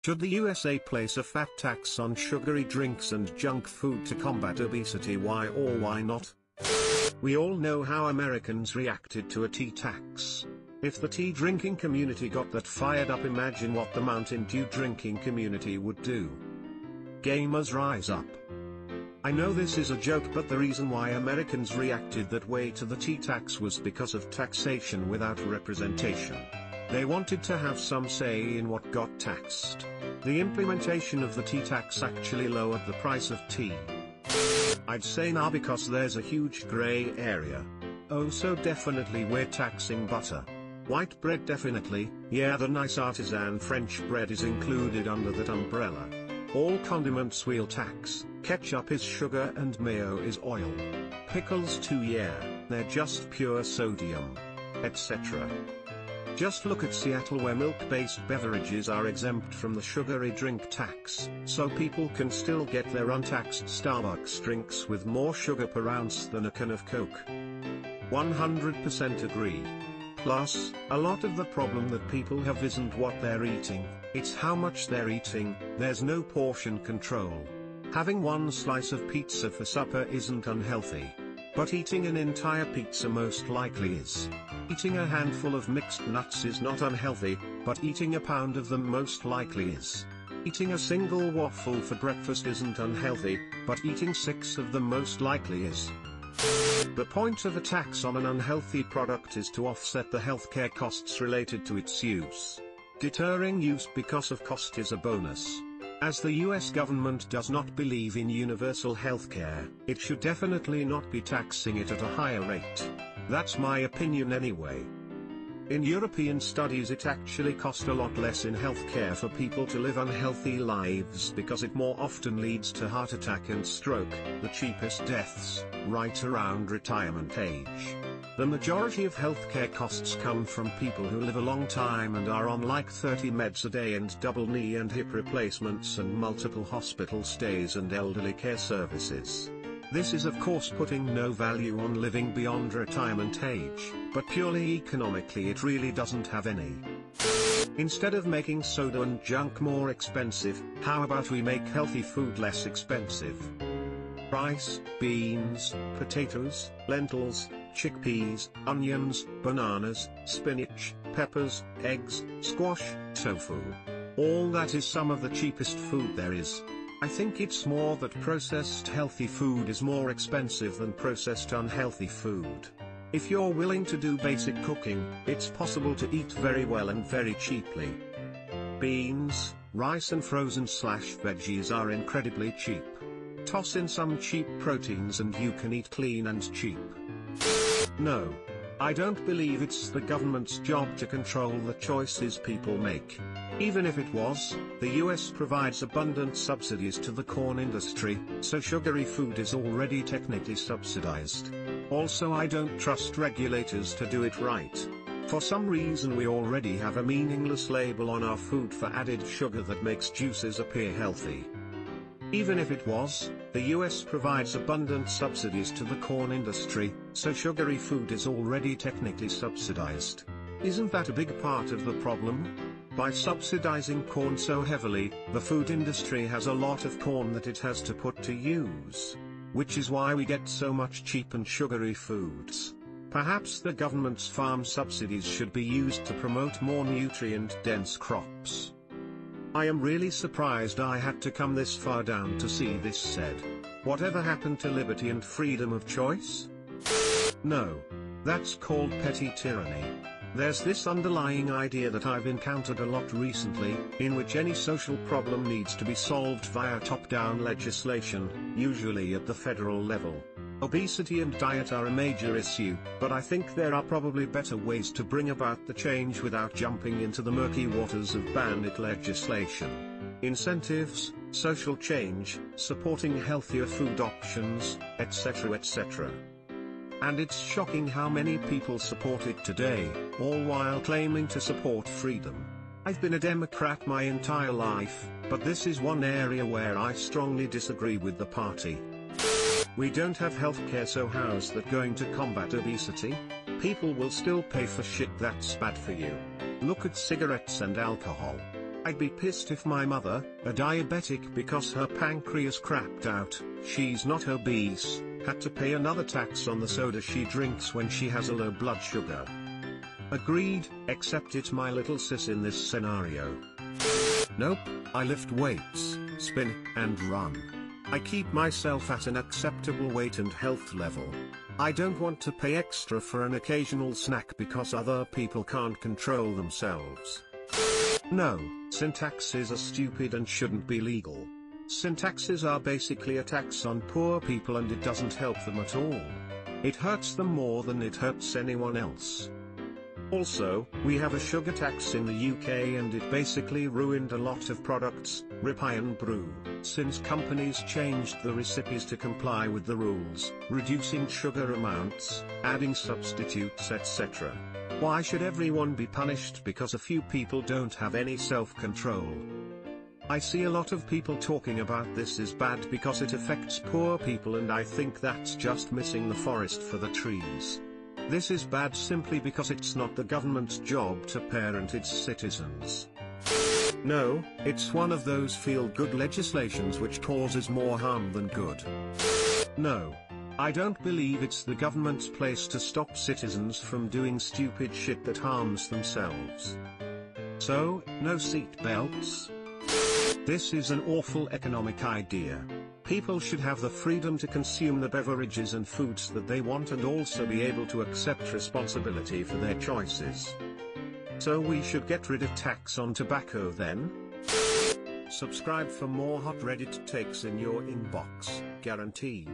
Should the USA place a fat tax on sugary drinks and junk food to combat obesity? Why or why not? We all know how Americans reacted to a tea tax. If the tea drinking community got that fired up, imagine what the Mountain Dew drinking community would do. Gamers rise up. I know this is a joke, but the reason why Americans reacted that way to the tea tax was because of taxation without representation. They wanted to have some say in what got taxed. The implementation of the tea tax actually lowered the price of tea. I'd say now because there's a huge gray area. Oh, so definitely we're taxing butter. White bread definitely, yeah, the nice artisan French bread is included under that umbrella. All condiments we'll tax, ketchup is sugar and mayo is oil. Pickles too, yeah, they're just pure sodium. Etc. Just look at Seattle, where milk-based beverages are exempt from the sugary drink tax, so people can still get their untaxed Starbucks drinks with more sugar per ounce than a can of Coke. 100% agree. Plus, a lot of the problem that people have isn't what they're eating, it's how much they're eating. There's no portion control. Having one slice of pizza for supper isn't unhealthy. But eating an entire pizza most likely is. Eating a handful of mixed nuts is not unhealthy, but eating a pound of them most likely is. Eating a single waffle for breakfast isn't unhealthy, but eating 6 of them most likely is. The point of a tax on an unhealthy product is to offset the healthcare costs related to its use. Deterring use because of cost is a bonus. As the US government does not believe in universal healthcare, it should definitely not be taxing it at a higher rate. That's my opinion anyway. In European studies, it actually cost a lot less in healthcare for people to live unhealthy lives because it more often leads to heart attack and stroke, the cheapest deaths, right around retirement age. The majority of healthcare costs come from people who live a long time and are on like 30 meds a day and double knee and hip replacements and multiple hospital stays and elderly care services. This is of course putting no value on living beyond retirement age, but purely economically it really doesn't have any. Instead of making soda and junk more expensive, how about we make healthy food less expensive? Rice, beans, potatoes, lentils, chickpeas, onions, bananas, spinach, peppers, eggs, squash, tofu. All that is some of the cheapest food there is. I think it's more that processed healthy food is more expensive than processed unhealthy food. If you're willing to do basic cooking, it's possible to eat very well and very cheaply. Beans, rice and frozen/veggies are incredibly cheap. Toss in some cheap proteins and you can eat clean and cheap. No. I don't believe it's the government's job to control the choices people make. Even if it was, the US provides abundant subsidies to the corn industry, so sugary food is already technically subsidized. Also, I don't trust regulators to do it right. For some reason we already have a meaningless label on our food for added sugar that makes juices appear healthy. Even if it was, the US provides abundant subsidies to the corn industry, so sugary food is already technically subsidized. Isn't that a big part of the problem? By subsidizing corn so heavily, the food industry has a lot of corn that it has to put to use. Which is why we get so much cheap and sugary foods. Perhaps the government's farm subsidies should be used to promote more nutrient-dense crops. I am really surprised I had to come this far down to see this said. Whatever happened to liberty and freedom of choice? No. That's called petty tyranny. There's this underlying idea that I've encountered a lot recently, in which any social problem needs to be solved via top-down legislation, usually at the federal level. Obesity and diet are a major issue, but I think there are probably better ways to bring about the change without jumping into the murky waters of bandit legislation. Incentives, social change, supporting healthier food options, etc. etc. And it's shocking how many people support it today, all while claiming to support freedom. I've been a Democrat my entire life, but this is one area where I strongly disagree with the party. We don't have healthcare, so how's that going to combat obesity? People will still pay for shit that's bad for you. Look at cigarettes and alcohol. I'd be pissed if my mother, a diabetic because her pancreas crapped out, she's not obese, had to pay another tax on the soda she drinks when she has a low blood sugar. Agreed, except it's my little sis in this scenario. Nope, I lift weights, spin, and run. I keep myself at an acceptable weight and health level. I don't want to pay extra for an occasional snack because other people can't control themselves. No, sin taxes are stupid and shouldn't be legal. Sin taxes are basically a tax on poor people and it doesn't help them at all. It hurts them more than it hurts anyone else. Also, we have a sugar tax in the UK and it basically ruined a lot of products, rip Iron Brew, since companies changed the recipes to comply with the rules, reducing sugar amounts, adding substitutes etc. Why should everyone be punished because a few people don't have any self-control? I see a lot of people talking about this is bad because it affects poor people and I think that's just missing the forest for the trees. This is bad simply because it's not the government's job to parent its citizens. No, it's one of those feel-good legislations which causes more harm than good. No. I don't believe it's the government's place to stop citizens from doing stupid shit that harms themselves. So, no seat belts? This is an awful economic idea. People should have the freedom to consume the beverages and foods that they want and also be able to accept responsibility for their choices. So we should get rid of tax on tobacco then? Subscribe for more hot Reddit takes in your inbox, guaranteed.